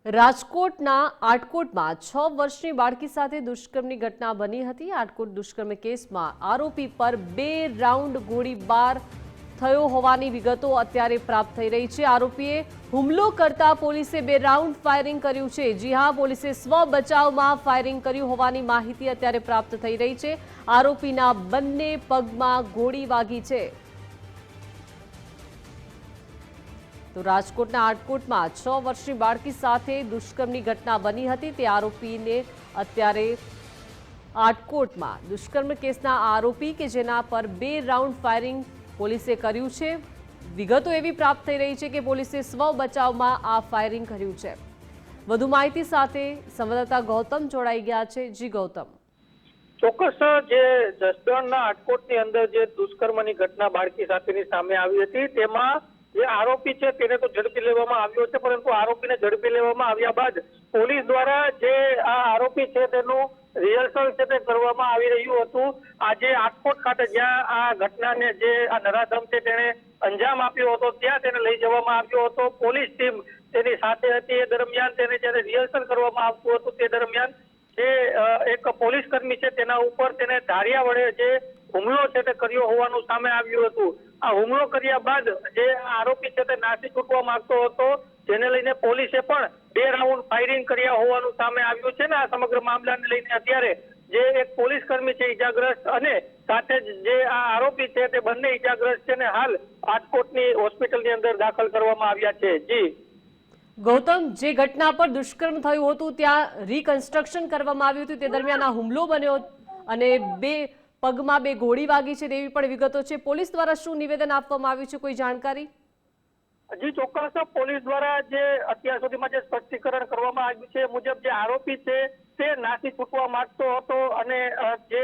રાજકોટના આટકોટમાં 6 વર્ષની બાળકી સાથે દુષ્કર્મની ઘટના બની હતી। આટકોટ દુષ્કર્મ કેસમાં આરોપી પર 2 રાઉન્ડ ગોળીબાર થયો હોવાની વિગતો અત્યારે પ્રાપ્ત થઈ રહી છે। આરોપીએ હુમલો કરતા પોલીસે 2 રાઉન્ડ ફાયરિંગ કર્યું છે। જી હા, પોલીસે સ્વ બચાવમાં ફાયરિંગ કર્યું હોવાની માહિતી અત્યારે પ્રાપ્ત થઈ રહી છે। આરોપીના બંને પગમાં ગોળી વાગી છે। તો રાજકોટના આટકોટમાં 6 વર્ષની બાળકી સાથે દુષ્કર્મની ઘટના બની હતી। તે આરોપીને અત્યારે આટકોટમાં દુષ્કર્મ કેસના આરોપી કે જેના પર 2 રાઉન્ડ ફાયરિંગ પોલીસે કર્યું છે। વિગતો એવી પ્રાપ્ત થઈ રહી છે કે પોલીસે સ્વ બચાવમાં આ ફાયરિંગ કર્યું છે। વધુ માહિતી સાથે સંવાદદાતા ગૌતમ જોડાઈ ગયા છે। જી ગૌતમ, ચોક્કસ જે જસદણના આટકોટની અંદર જે દુષ્કર્મની ઘટના બાળકી સાથેની સામે આવી હતી તેમાં જે આરોપી છે તેને તો ઝડપી લેવામાં આવ્યો છે, પરંતુ આરોપીને ઝડપી લેવામાં આવ્યા બાદ પોલીસ દ્વારા જે આ આરોપી છે તેનું રિહર્સલ છે તે કરવામાં આવી રહ્યું હતું। આજે આટકોટ ખાતે જ્યાં આ ઘટનાને જે આ નરાધમ છે તેને અંજામ આપ્યો હતો ત્યાં તેને લઈ જવામાં આવ્યો હતો। પોલીસ ટીમ તેની સાથે હતી। એ દરમિયાન તેને જ્યારે રિહર્સલ કરવામાં આવતું હતું તે દરમિયાન જે એક પોલીસ કર્મી છે તેના ઉપર તેને ધારિયા વડે જે હુમલો છે તે કર્યો હોવાનું સામે આવ્યું હતું। આ હુમલો કર્યા બાદ જે આરોપી છે તે નાસી છૂટવા માંગતો હતો, જેને લઈને પોલીસે પણ 2 રાઉન્ડ ફાયરિંગ કર્યા હોવાનું સામે આવ્યું છે। ને આ સમગ્ર મામલાને લઈને અત્યારે જે એક પોલીસ કર્મી છે ઈજાગ્રસ્ત અને સાથે જ જે આ આરોપી છે તે બંને ઈજાગ્રસ્ત છે ને હાલ રાજકોટની હોસ્પિટલની અંદર દાખલ કરવામાં આવ્યા છે। જી ગૌતમ, જે ઘટના પર દુષ્કર્મ થયું હતું ત્યાં રિકન્સ્ટ્રક્શન કરવામાં આવ્યું હતું, તે દરમિયાન આ હુમલો બન્યો અને 2 પગમાં 2 ગોળી વાગી છે તેવી પણ વિગતો છે। પોલીસ દ્વારા શું નિવેદન આપવામાં આવ્યું છે, કોઈ જાણકારી? હજી ચોક્કસ પોલીસ દ્વારા જે અત્યાર સુધીમાં જે સ્પષ્ટીકરણ કરવામાં આવ્યું છે મુજબ જે આરોપી છે તે નાસી છૂટવા માંગતો હતો અને જે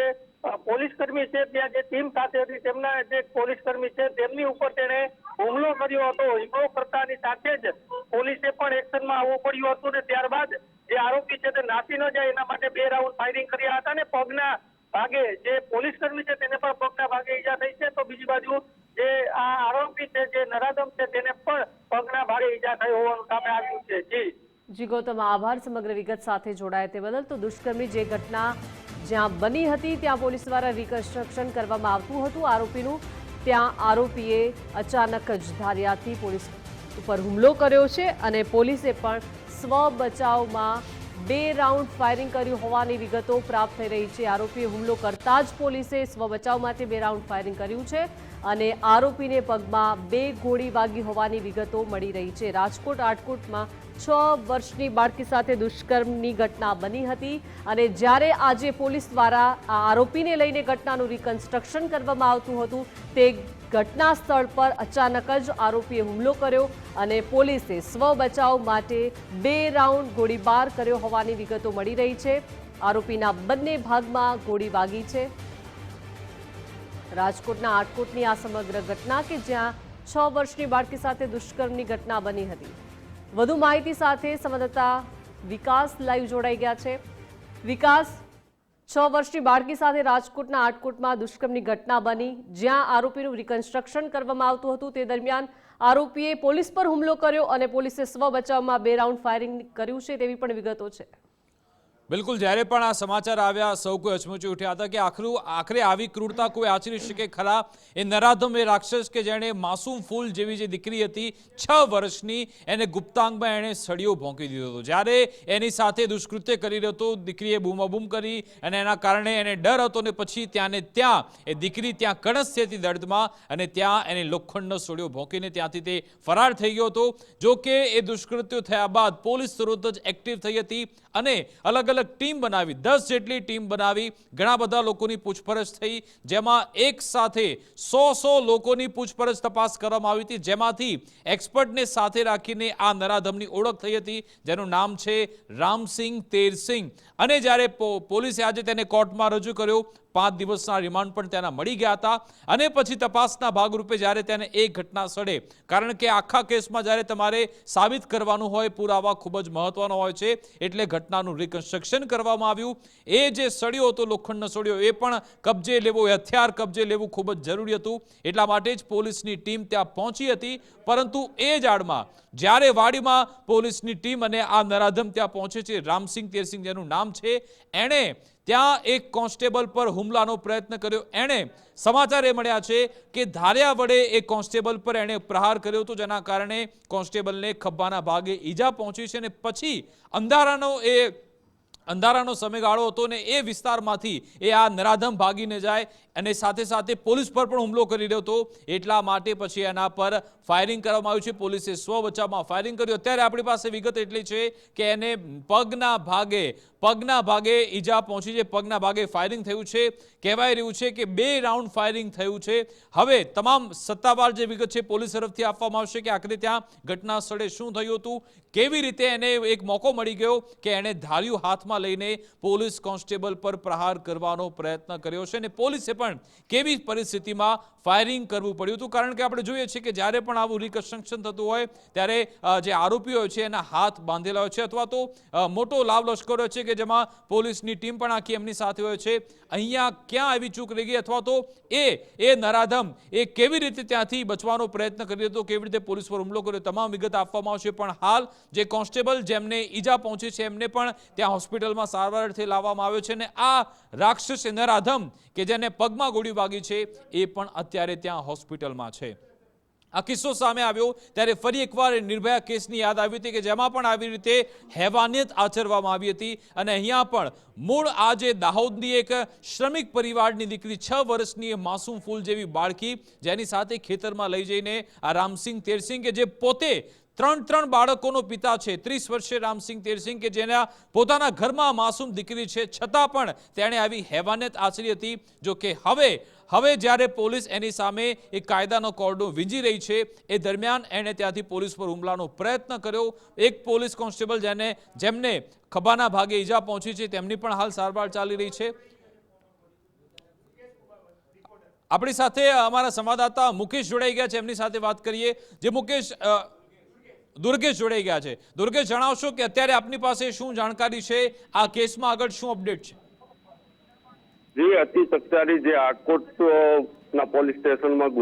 પોલીસ કર્મી છે ત્યાં જે ટીમ સાથે હતી તેમના જે પોલીસ કર્મી છે તેમની ઉપર તેને હુમલો કર્યો હતો। હુમલો કરતાની સાથે જ પોલીસે પણ એક્શનમાં આવવું પડ્યું હતું ને ત્યારબાદ જે આરોપી છે તે નાસી ન જાય એના માટે 2 રાઉન્ડ ફાયરિંગ કર્યા હતા ને પગના ભાગે જે પોલીસ કર્મી છે તેને પણ પગના ભાગે ઈજા થઈ છે। તો બીજી બાજુ જે આ આરોપી છે જે નરાધમ છે તેને પણ પગના ભાગે ઈજા થઈ હોવાનું સામે આવ્યું છે। જી ગૌતમ, આભાર સમગ્ર વિગત સાથે જોડાયા તે બદલ। તો દુષ્કર્મની જે ઘટના જ્યાં બની હતી ત્યાં પોલીસ દ્વારા રિકન્સ્ટ્રક્શન કરવામાં આવતું હતું આરોપીનું, ત્યાં આરોપીએ અચાનક જ ધારિયાથી પોલીસ ઉપર હુમલો કર્યો છે અને પોલીસે પણ સ્વ બચાવમાં 2 રાઉન્ડ ફાયરિંગ કર્યું હોવાની વિગતો પ્રાપ્ત થઈ રહી છે। આરોપીએ હુમલો કરતા જ પોલીસે સ્વ બચાવ માટે 2 રાઉન્ડ ફાયરિંગ કર્યું છે અને આરોપીને પગમાં 2 ગોળી વાગી હોવાની વિગતો મળી રહી છે। રાજકોટ આટકોટમાં 6 વર્ષની બાળકી સાથે દુષ્કર્મની ઘટના બની હતી અને જ્યારે આજે પોલીસ દ્વારા આ આરોપીને લઈને ઘટનાનું રિકન્સ્ટ્રક્શન કરવામાં આવતું હતું તે ઘટના સ્થળ પર અચાનક જ આરોપીએ હુમલો કર્યો અને પોલીસે સ્વ બચાવ માટે 2 રાઉન્ડ ગોળીબાર કર્યો હોવાની વિગતો મળી રહી છે। આરોપીના બંને ભાગમાં ગોળી વાગી છે। રાજકોટના આટકોટની આ સમગ્ર ઘટના કે જ્યાં 6 વર્ષની બાળકી સાથે દુષ્કર્મની ઘટના બની હતી। વધુ માહિતી સાથે સંવાદદાતા વિકાસ લાઈવ જોડાઈ ગયા છે। વિકાસ, 6 વર્ષની બાળકી સાથે રાજકોટના આટકોટમાં દુષ્કર્મની ઘટના બની જ્યાં આરોપીનું રિકન્સ્ટ્રક્શન કરવામાં આવતું હતું, તે દરમિયાન આરોપીએ પોલીસ પર હુમલો કર્યો અને પોલીસે સ્વ બચાવમાં 2 રાઉન્ડ ફાયરિંગ કર્યું છે તેવી પણ વિગતો છે। બિલકુલ, જ્યારે પણ આ સમાચાર આવ્યા સૌ કોઈ અચમચી ઉઠ્યા હતા કે આખરે આવી ક્રૂરતા કોઈ આચરી શકે ખરા? એ નરાધમ, એ રાક્ષસ કે જેણે માસૂમ ફૂલ જેવી જે દીકરી હતી 6 વર્ષની એને ગુપ્તાંગમાં એણે સળિયો ભોંકી દીધો હતો। જ્યારે એની સાથે દુષ્કૃત્ય કરી રહ્યો હતો, દીકરીએ બૂમાબૂમ કરી અને એના કારણે એને ડર હતો ને પછી ત્યાં ને ત્યાં એ દીકરી ત્યાં કણસતી હતી દર્દમાં અને ત્યાં એને લોખંડનો સળિયો ભોંકીને ત્યાંથી તે ફરાર થઈ ગયો હતો। જો કે એ દુષ્કૃત્યો થયા બાદ પોલીસ તરત જ એક્ટિવ થઈ હતી અને અલગ ટીમ બનાવી, 10 જેટલી ટીમ બનાવી, ઘણા બધા લોકોની પૂછપરછ થઈ, જેમાં એક સાથે 100 લોકોની પૂછપરછ તપાસ કરવામાં આવી હતી, જેમાંથી એક્સપર્ટને સાથે રાખીને આ નરાધમની ઓળખ થઈ હતી જેનું નામ છે રામસિંહ તેરસિંહ। અને જ્યારે પોલીસે આજે તેને કોર્ટમાં રજૂ કર્યો, 5 દિવસના રિમાન્ડ પણ તેના મળી ગયા હતા અને પછી તપાસના ભાગરૂપે જ્યારે તેને એક ઘટના સ્થળે, કારણ કે આખા કેસમાં જ્યારે તમારે સાબિત કરવાનું હોય, પુરાવા ખૂબ જ મહત્વનો હોય છે, એટલે ઘટનાનું રિકન્સ્ટ્રક્શન કરવામાં આવ્યું. એ જે સળિયો હતો, લોખંડનો સળિયો, એ પણ કબજે લેવો, હથિયાર કબજે લેવું ખૂબ જ જરૂરી હતું. એટલા માટે જ પોલીસની ટીમ ત્યાં પહોંચી હતી. પરંતુ એ જ આડમાં જ્યારે વાડીમાં પોલીસની ટીમ અને આ નરાધમ ત્યાં પહોંચે છે, રામસિંહ તેરસિંહ જેનું નામ છે, એણે ત્યાં એક કોન્સ્ટેબલ પર હુમલાનો પ્રયત્ન કર્યો. એણે સમાચાર એ મળ્યા છે કે ધાર્યા વડે એક કોન્સ્ટેબલ પર એણે પ્રહાર કર્યો હતો, જેના કારણે કોન્સ્ટેબલને ખભાના ભાગે ઈજા પહોંચી છે. અને પછી અંધારાનો સમયગાળો હતો ને એ વિસ્તારમાંથી એ આ નરાધમ ભાગીને જાય અને સાથે સાથે પોલીસ પર પણ હુમલો કરી રહ્યો હતો. એટલા માટે પછી એના પર ફાયરિંગ કરવામાં આવ્યું છે. પોલીસે સ્વ બચાવમાં ફાયરિંગ કર્યું. અત્યારે આપણી પાસે વિગત એટલી છે કે એને પગના ભાગે ઈજા પહોંચી છે, પગના ભાગે ફાયરિંગ થયું છે. કહેવાય રહ્યું છે કે 2 રાઉન્ડ ફાયરિંગ થયું છે. હવે તમામ સત્તાવાર જે વિગત છે પોલીસ તરફથી આપવામાં આવશે કે આખરે ત્યાં ઘટના સ્થળે શું થયું હતું, કેવી રીતે એને એક મોકો મળી ગયો કે એણે ધાર્યું હાથમાં લઈને પોલીસ કોન્સ્ટેબલ પર પ્રહાર કરવાનો પ્રયત્ન કર્યો છે અને પોલીસે પણ કેવી પરિસ્થિતિમાં ફાયરિંગ કરવું પડ્યું હતું. કારણ કે આપણે જોઈએ છીએ કે જ્યારે પણ આવું રિકન્સ્ટ્રક્શન થતું હોય ત્યારે જે આરોપીઓ હોય છે એના હાથ બાંધેલા હોય છે અથવા તો મોટો લાવ લશ્કર હોય છે કે જેમાં પોલીસની ટીમ પણ આખી એમની સાથે હોય છે. અહીંયા ક્યાં આવી ચૂક રહી ગઈ અથવા તો એ નરાધમ એ કેવી રીતે ત્યાંથી બચવાનો પ્રયત્ન કર્યો હતો, કેવી રીતે પોલીસ પર હુમલો કર્યો, તમામ વિગત આપવામાં આવશે. પણ હાલ જે કોન્સ્ટેબલ જેમને ઈજા પહોંચી છે એમને પણ ત્યાં હોસ્પિટલમાં સારવારથી લાવવામાં આવ્યો છે અને આ રાક્ષસ નરાધમ કે જેને પગમાં ગોળી વાગી છે એ પણ અત્યારે ત્યાં હોસ્પિટલમાં છે. આ કિસ્સો સામે આવ્યો ત્યારે ફરી એકવાર નિર્ભયા કેસની યાદ આવી હતી કે જેમાં પણ આવી રીતે હેવાનિયત આચરવામાં આવી હતી અને અહીંયા પણ મૂળ આ જે દાહોદની એક શ્રમિક પરિવારની દીકરી 6 વર્ષની માસૂમ ફૂલ જેવી બાળકી જેની સાથે ખેતરમાં લઈ જઈને આ રામસિંહ તેરસિંહ કે જે પોતે 3 બાળકોનો પિતા છે, 30 વર્ષીય રામસિંહ તેરસિંહ કે જેના પોતાના ઘરમાં માસૂમ દીકરી છે, છતાં પણ તેણે આવી હેવાનિયત આચરી હતી. જો કે હવે જ્યારે પોલીસ એની સામે એક કાયદાનો કોરડો વીંજી રહી છે એ દરમિયાન એણે ત્યાંથી પોલીસ પર હુમલાનો પ્રયત્ન કર્યો. એક પોલીસ કોન્સ્ટેબલ જેમને ખભાના ભાગે ઈજા પહોંચી છે તેમની પણ હાલ સારવાર ચાલી રહી છે. આપણી સાથે અમારા સંવાદદાતા મુકેશ જોડાઈ ગયા છે, એમની સાથે વાત કરીએ. દુર્ગેશ જોડાઈ ગયા છે. દુર્ગેશ, જણાવશો કે અત્યારે આપની પાસે શું જાણકારી છે, આ કેસમાં આગળ શું અપડેટ છે? જે અતિ સત્તારી જે આટકોટ ના પોલીસ સ્ટેશનમાં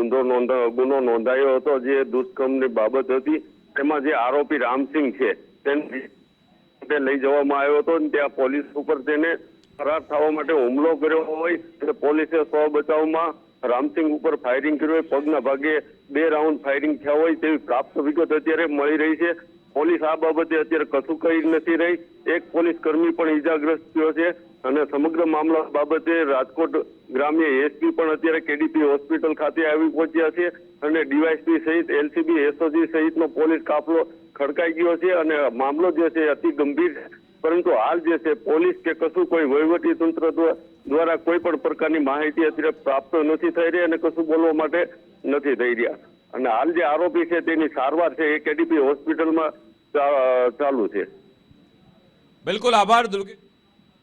ગુનો નોંધાયો હતો, જે દુષ્કર્મની બાબત હતી, તેમાં જે આરોપી રામસિંહ છે તેને લઈ જવામાં આવ્યો હતો અને ત્યાં પોલીસ ઉપર તેને ફરાર થવા માટે હુમલો કર્યો હોય. પોલીસે સ્વ બચાવમાં રામસિંહ ઉપર ફાયરિંગ કર્યું હોય, પગના ભાગે 2 રાઉન્ડ ફાયરિંગ થયા હોય તેવી પ્રાપ્ત વિગત અત્યારે મળી રહી છે. પોલીસ આ બાબતે અત્યારે કશું કહી નથી રહી. એક પોલીસ કર્મી પણ ઈજાગ્રસ્ત થયો છે અને સમગ્ર મામલા બાબતે રાજકોટ ગ્રામ્ય એસપી પણ અત્યારે કેડીપી હોસ્પિટલ ખાતે આવી પહોંચ્યા છે અને ડીવાયસપી સહિત એલસીબી એસઓજી સહિતનો પોલીસ કાફલો ખડકાઈ ગયો છે અને મામલો જે છે અતિ ગંભીર છે. પરંતુ હાલ જે છે પોલીસ કે કશું કોઈ વહીવટી તંત્ર દ્વારા કોઈ પણ પ્રકારની માહિતી અત્યારે પ્રાપ્ત નથી થઈ રહી અને કશું બોલવા માટે નથી થઈ રહ્યા. અને હાલ જે આરોપી છે તેની સારવાર છે એ કેડીપી હોસ્પિટલમાં ચાલુ છે. બિલકુલ, આભાર દુર્ગેશ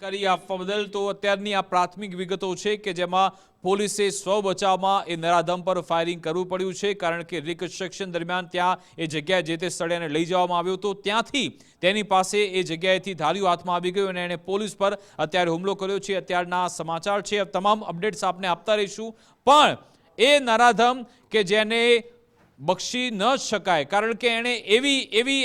કરી આપવા બદલ. તો અત્યારની આ પ્રાથમિક વિગતો છે કે જેમાં પોલીસે સ્વ બચાવમાં એ નરાધમ પર ફાયરિંગ કરવું પડ્યું છે કારણ કે રિકન્સ્ટ્રક્શન દરમિયાન ત્યાં એ જગ્યાએ જે તે સ્થળે એને લઈ જવામાં આવ્યો હતો, ત્યાંથી તેની પાસે એ જગ્યાએથી ધાર્યું હાથમાં આવી ગયું અને એણે પોલીસ પર અત્યારે હુમલો કર્યો છે. અત્યારના સમાચાર છે, તમામ અપડેટ્સ આપને આપતા રહીશું. પણ એ નરાધમ કે જેને બક્ષી ન શકાય કારણ કે એણે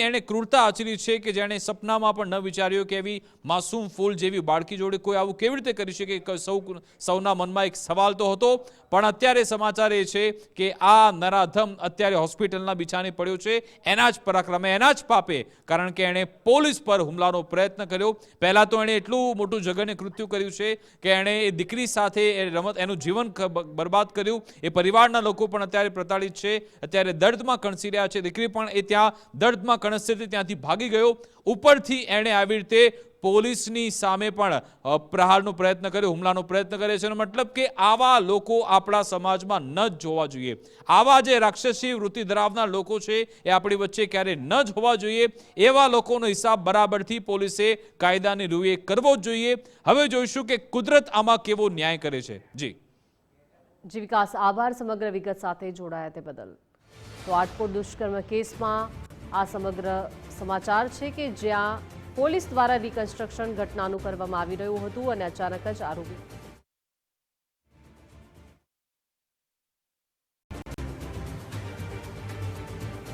એણે ક્રૂરતા આચરી છે કે જેણે સપનામાં પણ ન વિચાર્યું કે એવી માસૂમ ફૂલ જેવી બાળકી જોડે કોઈ આવું કેવી રીતે કરી શકે. સૌના મનમાં એક સવાલ તો હતો, પણ અત્યારે સમાચાર એ છે કે આ નરાધમ અત્યારે હોસ્પિટલના બિછાને પડ્યો છે એના જ પરાક્રમે, એના જ પાપે, કારણ કે એણે પોલીસ પર હુમલાનો પ્રયત્ન કર્યો. પહેલા તો એણે એટલું મોટું જઘન્ય કૃત્ય કર્યું છે કે એણે એ દીકરી સાથે એનું જીવન બરબાદ કર્યું. એ પરિવારના લોકો પણ અત્યારે પ્રતાડિત છે. અત્યારે અત્યારે દર્દમાં કણસી રહ્યા છે. દીકરી પણ એ ત્યાં દર્દમાં કણસતી હતી ત્યાંથી ભાગી ગયો. ઉપરથી એણે આવી રીતે પોલીસની સામે પણ પ્રહારનો પ્રયત્ન કર્યો, હુમલાનો પ્રયત્ન કરે છે. મતલબ કે આવા લોકો આપણા સમાજમાં ન જ જોવા જોઈએ. આવા જે રાક્ષસી વૃત્તિ ધરાવનાર લોકો છે એ આપણી વચ્ચે ક્યારે ન જ હોવા જોઈએ. એવા લોકોનો હિસાબ બરાબરથી પોલીસે કાયદાની રૂએ કરવો જ જોઈએ. હવે જોઈશું કે કુદરત આમાં કેવો ન્યાય કરે છે. જી વિકાસ, આભાર સમગ્ર વિગત સાથે જોડાયા તે બદલ. તો આટકોટ દુષ્કર્મ કેસમાં આ સમગ્ર સમાચાર છે કે જ્યાં પોલીસ દ્વારા રિકન્સ્ટ્રક્શન ઘટનાનું કરવામાં આવી રહ્યું હતું અને અચાનક જ આરોપી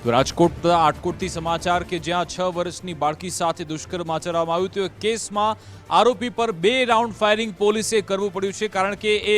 તો આટકોટથી સમાચાર કે જ્યાં 6 વર્ષની બાળકી સાથે દુષ્કર્મ આચરવામાં આવ્યું હતું. કેસમાં આરોપી પર 2 રાઉન્ડ ફાયરિંગ પોલીસે કરવું પડ્યું છે કારણ કે એ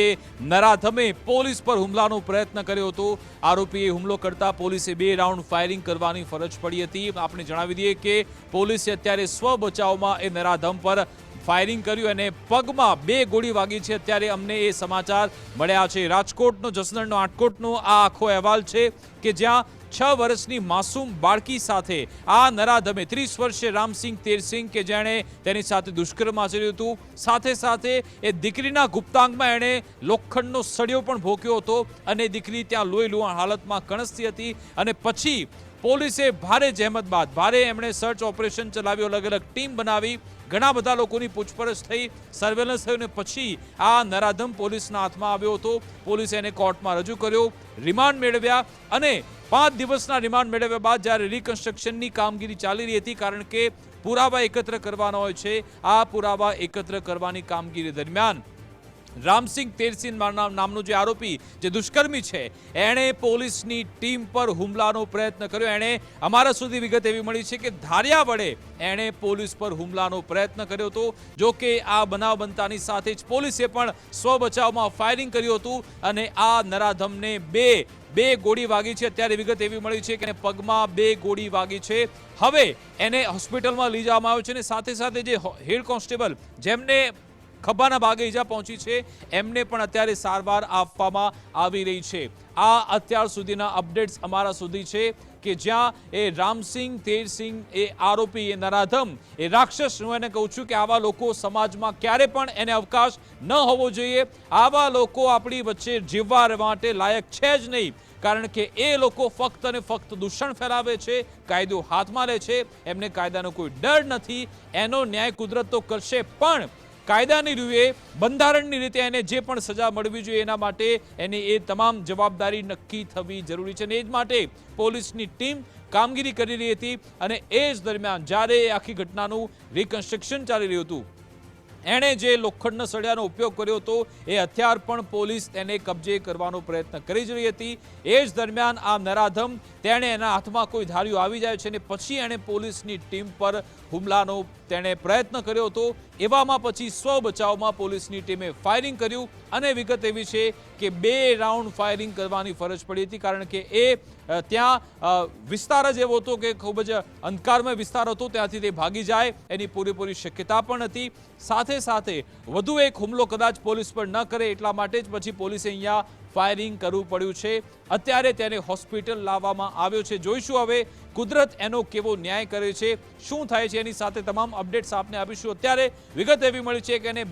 નરાધમે પોલીસ પર હુમલાનો પ્રયત્ન કર્યો હતો. આરોપીએ હુમલો કરતા પોલીસે 2 રાઉન્ડ ફાયરિંગ કરવાની ફરજ પડી હતી. આપણે જણાવી દઈએ કે પોલીસે અત્યારે સ્વ બચાવમાં એ નરાધમ પર ફાયરિંગ કર્યું અને પગમાં 2 ગોળી વાગી છે. અત્યારે અમને એ સમાચાર મળ્યા છે. રાજકોટનો જસદણનો આટકોટનો આ આખો અહેવાલ છે કે જ્યાં 6 વર્ષની માસૂમ બાળકી સાથે આ નરાધમે 30 વર્ષીય રામસિંહ તેરસિંહ કે જેણે તેની સાથે દુષ્કર્મ આચર્યું હતું. સાથે સાથે એ દીકરીના ગુપ્તાંગમાં એણે લોખંડનો સળિયો પણ ભોંક્યો હતો અને દીકરી ત્યાં લોહી લુહાણ હાલતમાં કણસતી હતી. અને પછી પોલીસે ભારે જહેમત બાદ એમણે સર્ચ ઓપરેશન ચલાવ્યું, અલગ અલગ ટીમ બનાવી, ઘણા બધા લોકોની પૂછપરછ થઈ, સર્વેલન્સ થયું અને પછી આ નરાધમ પોલીસના હાથમાં આવ્યો હતો. પોલીસે એને કોર્ટમાં રજૂ કર્યો, રિમાન્ડ મેળવ્યા અને 5 દિવસના રિમાન્ડ મેળવ્યા બાદ જ્યારે રિકન્સ્ટ્રક્શનની કામગીરી ચાલી રહી હતી કારણ કે પુરાવા એકત્ર કરવાના હોય છે. આ પુરાવા એકત્ર કરવાની કામગીરી દરમિયાન રામસિંહ તેરસિંહ નામનો જે આરોપી, જે દુષ્કર્મી છે, એણે પોલીસની ટીમ પર હુમલાનો પ્રયત્ન કર્યો. એણે અમારા સુધી વિગત એવી મળી છે કે ધારિયા વડે એણે પોલીસ પર હુમલાનો પ્રયત્ન કર્યો હતો. જો કે આ બનાવ બનતાની સાથે જ પોલીસે પણ સ્વ બચાવમાં ફાયરિંગ કર્યું હતું અને આ નરાધમને બે ગોળી વાગી છે. અત્યારે વિગત એવી મળી છે કે પગમાં 2 ગોળી વાગી છે. હવે એને હોસ્પિટલમાં લઈ જવામાં આવ્યો છે અને સાથે સાથે જે હેડ કોન્સ્ટેબલ જેમને ખભાના ભાગે ઈજા પહોંચી છે એમને પણ અત્યારે સારવાર આપવામાં આવી રહી છે. આ અત્યાર સુધીના અપડેટ્સ અમારા સુધી છે કે જ્યાં એ રામસિંહ તેરસિંહ એ આરોપી, એ નરાધમ, એ રાક્ષસ, હું એને કહું છું કે આવા લોકો સમાજમાં ક્યારે પણ એને અવકાશ ન હોવો જોઈએ. આવા લોકો આપણી વચ્ચે જીવવા માટે લાયક છે જ નહીં કારણ કે એ લોકો ફક્ત અને ફક્ત દૂષણ ફેલાવે છે, કાયદો હાથમાં લે છે, એમને કાયદાનો કોઈ ડર નથી. એનો ન્યાય કુદરત તો કરશે પણ કાયદાની રૂએ બંધારણની રીતે એને જે પણ સજા મળવી જોઈએ એના માટે એની એ તમામ જવાબદારી નક્કી થવી જરૂરી છે. અને એ જ માટે પોલીસની ટીમ કામગીરી કરી રહી હતી અને એ જ દરમિયાન જ્યારે એ આખી ઘટનાનું રિકન્સ્ટ્રક્શન ચાલી રહ્યું હતું એણે જે લોખંડના સળિયાનો ઉપયોગ કર્યો હતો એ હથિયાર પણ પોલીસ તેને કબજે કરવાનો પ્રયત્ન કરી જ રહી હતી. એ જ દરમિયાન આ નરાધમ તેણે એના હાથમાં કોઈ ધાર્યું આવી જાય છે અને પછી એણે પોલીસની ટીમ પર હુમલાનો તેણે પ્રયત્ન કર્યો હતો. એવામાં પછી સ્વ બચાવમાં પોલીસની ટીમે ફાયરિંગ કર્યું અને વિગત એવી છે કે 2 રાઉન્ડ ફાયરિંગ કરવાની ફરજ પડી હતી કારણ કે એ ત્યાં વિસ્તાર જ એવો હતો કે ખૂબ જ અંધકારમય વિસ્તાર હતો, ત્યાંથી તે ભાગી જાય એની પૂરેપૂરી શક્યતા પણ હતી. સાથે સાથે વધુ એક હુમલો કદાચ પોલીસ પર ન કરે એટલા માટે જ પછી પોલીસે અહીંયા ફાયરિંગ કરવું પડ્યું છે. અત્યારે તેને હોસ્પિટલ લાવવામાં આવ્યો છે. જોઈશું હવે કુદરત એનો કેવો ન્યાય કરે છે, શું થાય છે, એની સાથે તમામ અપડેટ્સ આપને આપીશું. અત્યારે વિગત એવી મળી છે કે એને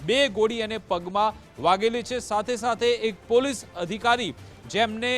બે ગોળી અને પગમાં વાગેલી છે. સાથે સાથે એક પોલીસ અધિકારી જેમને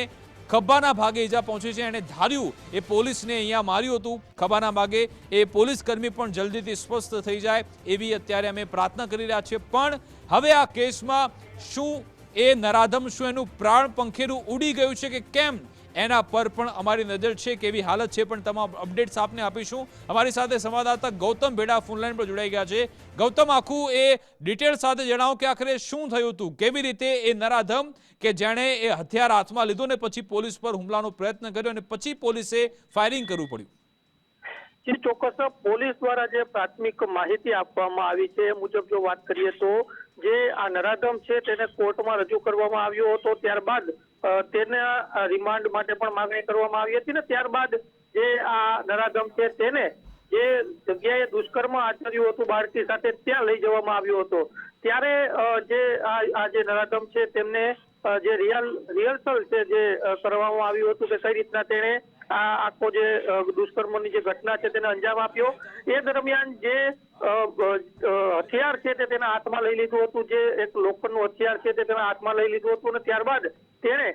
ખભાના ભાગે ઈજા પહોંચી છે, એણે ધાર્યું એ પોલીસને અહીંયા માર્યું હતું ખભાના ભાગે, એ પોલીસ કર્મી પણ જલ્દીથી સ્વસ્થ થઈ જાય એવી અત્યારે અમે પ્રાર્થના કરી રહ્યા છીએ. પણ હવે આ કેસમાં શું એ નરાધમ, શું એનું પ્રાણ પંખેરું ઉડી ગયું છે કે કેમ, એના પર પણ અમારી નજર છે, કેવી હાલત છે, પણ તમામ અપડેટ્સ આપને આપીશું. અમારી સાથે સંવાદદાતા ગૌતમ ભેડા ફોનલાઈન પર જોડાઈ ગયા છે. ગૌતમ, આખું એ ડિટેલ સાથે જણાવો કે આખરે શું થયું હતું, કેવી રીતે એ નરાધમ કે જેણે એ હથિયાર હાથમાં લીધો ને પછી પોલીસ પર હુમલાનો પ્રયત્ન કર્યો અને પછી પોલીસે ફાયરિંગ કરવું પડ્યું. જી ચોક્કસ, પોલીસ દ્વારા જે પ્રાથમિક માહિતી આપવામાં આવી છે એ મુજબ જો વાત કરીએ તો જે આ નરાધમ છે તેને કોર્ટમાં રજૂ કરવામાં આવ્યો હતો, ત્યારબાદ તેના રિમાન્ડ માટે પણ માંગણી કરવામાં આવી હતી ને ત્યારબાદ જે આ નરાધમ છે તેને જે જગ્યાએ દુષ્કર્મ આચર્યું હતું બાળકી સાથે ત્યાં લઈ જવામાં આવ્યો હતો ત્યારે જે આ જે નરાધમ છે તેમને જે રિહર્સલ છે જે કરવામાં આવ્યું હતું કે કઈ રીતના તેણે આ આખો જે દુષ્કર્મની જે ઘટના છે તેને અંજામ આપ્યો એ દરમિયાન જે હથિયાર છે તે તેના હાથમાં લઈ લીધું હતું, જે એક લોખંડનું હથિયાર છે તે તેના હાથમાં લઈ લીધું હતું અને ત્યારબાદ તેણે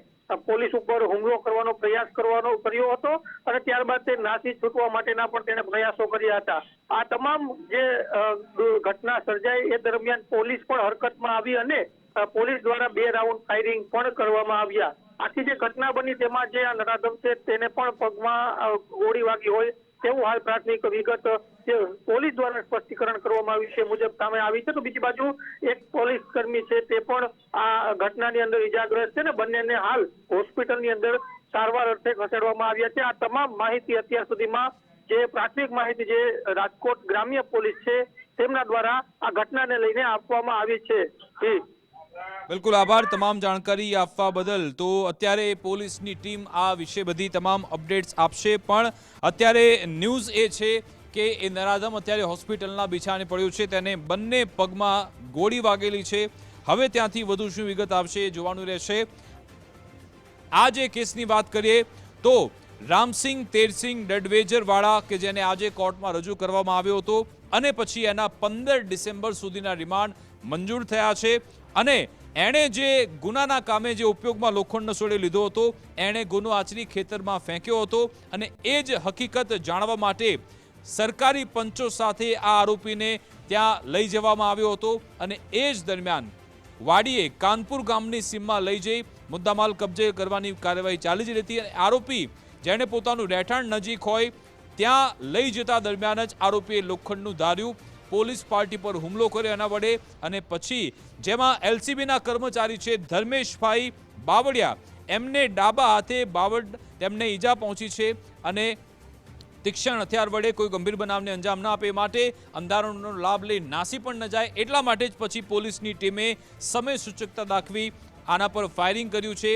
પોલીસ ઉપર હુમલો કરવાનો પ્રયાસ કર્યો હતો અને ત્યારબાદ તે નાસી છૂટવા માટેના પણ તેણે પ્રયાસો કર્યા હતા. આ તમામ જે ઘટના સર્જાઈ એ દરમિયાન પોલીસ પણ હરકતમાં આવી અને પોલીસ દ્વારા 2 રાઉન્ડ ફાયરિંગ પણ કરવામાં આવ્યા. આખી જે ઘટના બની તેમાં જે આ નરાધમ છે તેને પણ પગમાં ગોળી વાગી હોય તેવું હાલ પ્રાથમિક વિગત જે પોલીસ દ્વારા સ્પષ્ટીકરણ કરવામાં આવ્યું છે મુજબ સામે આવી છે. તો બીજી બાજુ એક પોલીસ કર્મી છે તે પણ આ ઘટનાની અંદર ઇજાગ્રસ્ત છે ને બંનેને હાલ હોસ્પિટલની અંદર સારવાર અર્થે ખસેડવામાં આવ્યા છે. આ તમામ માહિતી અત્યાર સુધીમાં જે પ્રાથમિક માહિતી જે રાજકોટ ગ્રામ્ય પોલીસ છે તેમના દ્વારા આ ઘટનાને લઈને આપવામાં આવી છે. બિલકુલ આભાર તમામ જાણકારી આપવા બદલ. તો અત્યારે પોલીસની ટીમ આ વિશે બધી તમામ અપડેટ્સ આપશે, પણ અત્યારે ન્યૂઝ એ છે કે એ નરાધમ અત્યારે હોસ્પિટલના બિછાને પડ્યું છે, તેને બંને પગમાં ગોળી વાગેલી છે. હવે ત્યાંથી વધુ શું વિગત આવશે એ જોવાનું રહેશે. આ જે કેસની વાત કરીએ તો રામસિંહ તેરસિંહ ડડવેજરવાળા કે જેને આજે કોર્ટમાં રજૂ કરવામાં આવ્યો હતો અને પછી એના 15 ડિસેમ્બર સુધીના રિમાન્ડ મંજૂર થયા છે અને એણે જે ગુનાના કામે જે ઉપયોગમાં લોખંડનો સોડે લીધો હતો એણે ગુનો આચરી ખેતરમાં ફેંક્યો હતો અને એ જ હકીકત જાણવા માટે સરકારી પંચો સાથે આ આરોપીને ત્યાં લઈ જવામાં આવ્યો હતો અને એ જ દરમિયાન વાડીએ કાનપુર ગામની સીમમાં લઈ જઈ મુદ્દામાલ કબજે કરવાની કાર્યવાહી ચાલી જ હતી અને આરોપી જેણે પોતાનું રહેઠાણ નજીક હોય ત્યાં લઈ જતા દરમિયાન જ આરોપીએ લોખંડનું ધાર્યું, પોલીસ પાર્ટી પર હુમલો કર્યો એના વડે અને પછી જેમાં એલસીબીના કર્મચારી છે ધર્મેશભાઈ બાવળિયા એમને ડાબા હાથે તેમને ઈજા પહોંચી છે અને તીક્ષ્ણ હથિયાર વડે કોઈ ગંભીર બનાવને અંજામ ન આપે માટે અંધારાનો લાભ લઈ નાસી પણ ન જાય એટલા માટે જ પછી પોલીસની ટીમે સમય સૂચકતા દાખવી આના પર ફાયરિંગ કર્યું છે.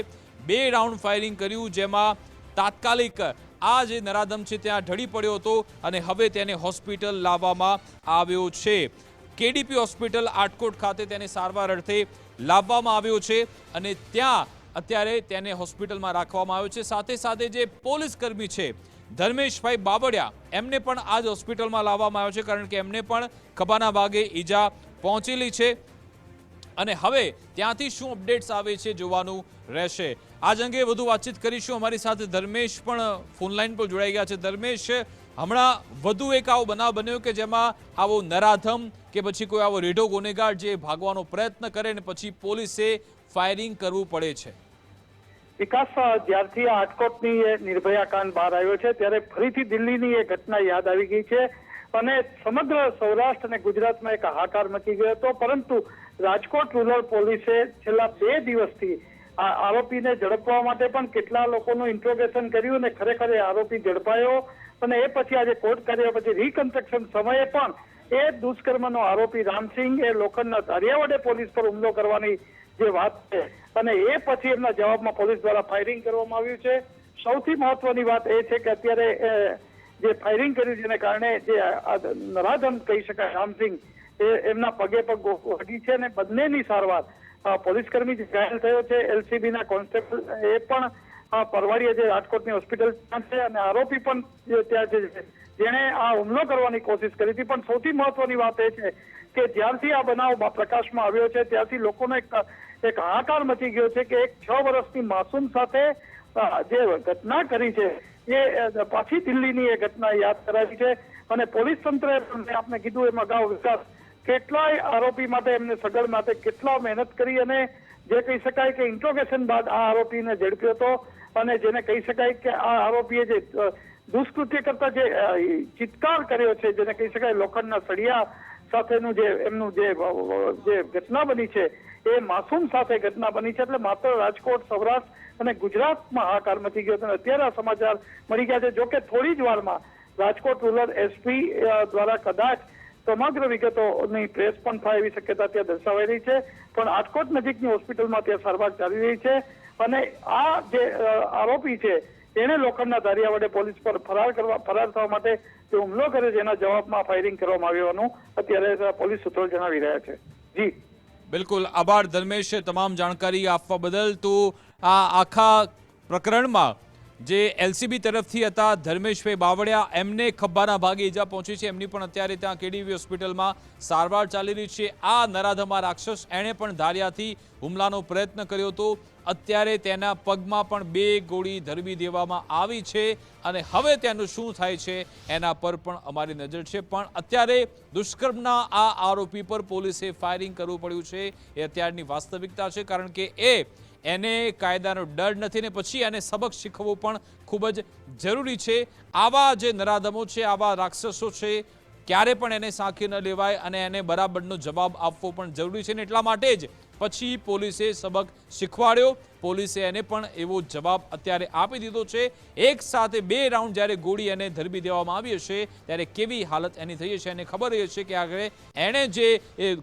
2 રાઉન્ડ ફાયરિંગ કર્યું જેમાં તાત્કાલિક આ જે નરાધમ છે ત્યાં ઢળી પડ્યો હતો અને હવે તેને હોસ્પિટલ લાવવામાં આવ્યો છે. કેડીપી હોસ્પિટલ આટકોટ ખાતે તેને સારવાર અર્થે લાવવામાં આવ્યો છે અને ત્યાં અત્યારે તેને હોસ્પિટલમાં રાખવામાં આવ્યો છે. સાથે સાથે જે પોલીસ કર્મી છે ધર્મેશભાઈ બાવળિયા એમને પણ આ જ હોસ્પિટલમાં લાવવામાં આવ્યો છે કારણ કે એમને પણ ખભાના ભાગે ઈજા પહોંચેલી છે અને હવે ત્યાંથી શું અપડેટ્સ આવે છે જોવાનું રહેશે. આજ અંગે વધુ વાતચીત કરીશું. અમારી સાથે ધર્મેશ પણ ફોનલાઈન પર જોડાઈ ગયા છે. ધર્મેશ, હમણાં વધુ એક આવો બનાવ બન્યો કે જેમાં આવો નરાધમ કે પછી કોઈ આવો રેઢો ગુનેગાર જે ભાગવાનો પ્રયત્ન કરે ને પછી પોલીસે ફાયરિંગ કરવું પડે છે. વિકાસ, જ્યારથી આ રાજકોટની નિર્ભયા કાંડ બહાર આવ્યો છે ત્યારે ફરીથી દિલ્હીની એ ઘટના યાદ આવી ગઈ છે અને સમગ્ર સૌરાષ્ટ્ર અને ગુજરાતમાં એક હાહાકાર મચી ગયો હતો. પરંતુ રાજકોટ રૂરલ પોલીસે છેલ્લા 2 દિવસથી આ આરોપીને ઝડપવા માટે પણ કેટલા લોકોનું ઇન્ટ્રોગેશન કર્યું અને ખરેખર એ આરોપી ઝડપાયો અને એ પછી આજે કોર્ટ કાર્ય પછી રિકન્સ્ટ્રક્શન સમયે પણ એ દુષ્કર્મનો આરોપી રામસિંહ એ લોખંડના ધારિયા વડે પોલીસ પર હુમલો કરવાની જે વાત છે અને એ પછી એમના જવાબમાં પોલીસ દ્વારા ફાયરિંગ કરવામાં આવ્યું છે. સૌથી મહત્વની વાત એ છે કે અત્યારે જે ફાયરિંગ કર્યું જેને કારણે જે નરાધમ કહી શકાય રામસિંહ એમના પગે પગ વાગી છે અને બંનેની સારવાર પોલીસ કર્મી ઘાયલ થયો છે. એલસીબીના કોન્સ્ટેબલ એ પણ પરવાડીએ જે રાજકોટની હોસ્પિટલ છે અને આરોપી પણ ત્યાં છે જેણે આ હુમલો કરવાની કોશિશ કરી હતી. પણ સૌથી મહત્વની વાત એ છે કે જ્યારથી આ બનાવ પ્રકાશમાં આવ્યો છે ત્યારથી લોકોનો એક હાહાકાર મચી ગયો છે કે એક 6 વર્ષની માસૂમ સાથે જે ઘટના કરી છે એ પાછી દિલ્હીની એ ઘટના યાદ કરાવી છે અને પોલીસ તંત્રે આપણે કીધું એમ અગાઉ વિકાસ કેટલાય આરોપી માટે એમને સગડ માટે કેટલા મહેનત કરી અને જે કહી શકાય કે ઇન્ટ્રોગેશન બાદ આ આરોપીને ઝડપ્યો હતો અને જેને કહી શકાય કે આ આરોપીએ જે દુષ્કૃત્ય કરતા જે ચિત્કાર કર્યો છે જેને કહી શકાય લોખંડના સળિયા સાથેનું જે એમનું જે ઘટના બની છે એ માસૂમ સાથે ઘટના બની છે એટલે માત્ર રાજકોટ સૌરાષ્ટ્ર અને ગુજરાતમાં હાહાકાર મચી ગયો હતો. અત્યારે આ સમાચાર મળી ગયા છે. જોકે થોડી જ વારમાં રાજકોટ રૂરલ એસપી દ્વારા કદાચ સમગ્ર વિગતોની પ્રેસ પણ થાય એવી શક્યતા ત્યાં દર્શાવાઈ રહી છે. પણ રાજકોટ નજીકની હોસ્પિટલમાં ત્યાં સારવાર ચાલી રહી છે અને આ જે આરોપી છે તેણે લોખંડના ધારિયા વડે પોલીસ પર ફરાર થવા માટે જે હુમલો કર્યો છે એના જવાબમાં ફાયરિંગ કરવામાં આવ્યું હોવાનું અત્યારે પોલીસ સૂત્રો જણાવી રહ્યા છે. જી બિલકુલ આભાર ધર્મેશ તમામ જાણકારી આપવા બદલ. તો આ આખા પ્રકરણમાં જે એલસીબી તરફથી હતા ધર્મેશભાઈ બાવળિયા, એમને ખભાના ભાગે ઈજા પહોંચી છે. એમની પણ અત્યારે ત્યાં કેડીવી હોસ્પિટલમાં સારવાર ચાલી રહી છે. આ નરાધમા રાક્ષસ એણે પણ ધારિયાથી હુમલાનો પ્રયત્ન કર્યો હતો. અત્યારે તેના પગમાં પણ 2 ગોળી ધરબી દેવામાં આવી છે અને હવે તેનું શું થાય છે એના પર પણ અમારી નજર છે. પણ અત્યારે દુષ્કર્મના આ આરોપી પર પોલીસે ફાયરિંગ કરવું પડ્યું છે એ અત્યારની વાસ્તવિકતા છે. કારણ કે એને કાયદાનો ડર નથી ને પછી એને સબક શીખવવું પણ ખૂબ જ જરૂરી છે. આવા જે નરાધમો છે, આવા રાક્ષસો છે, ક્યારે પણ એને સાંખી ન લેવાય અને એને બરાબરનો જવાબ આપવો પણ જરૂરી છે. ને એટલા માટે જ પછી પોલીસે સબક શીખવાડ્યો. પોલીસે એને પણ એવો જવાબ અત્યારે આપી દીધો છે. એક સાથે 2 રાઉન્ડ જ્યારે ગોળી એને ધરબી દેવામાં આવી હશે ત્યારે કેવી હાલત એની થઈ હશે. એને ખબર હશે કે આગળ એણે જે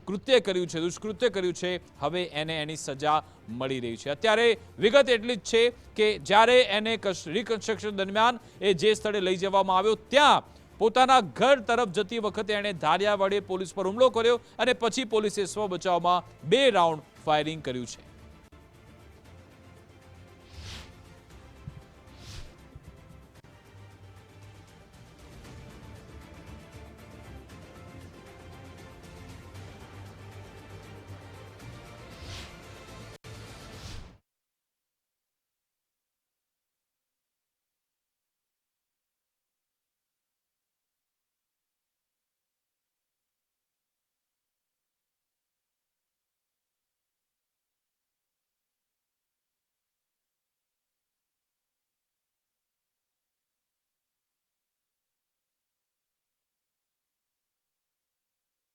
કૃત્ય કર્યું છે, દુષ્કૃત્ય કર્યું છે, હવે એને એની સજા મળી રહી છે. અત્યારે વિગત એટલી જ છે કે જ્યારે એને રિકન્સ્ટ્રક્શન દરમિયાન જે સ્થળે લઈ જવામાં આવ્યો ત્યાં પોતાના ઘર તરફ જતી વખતે એણે ધારિયા વડે પોલીસ પર હુમલો કર્યો અને પછી પોલીસે સ્વ બચાવમાં 2 રાઉન્ડ ફાયરિંગ કર્યું છે.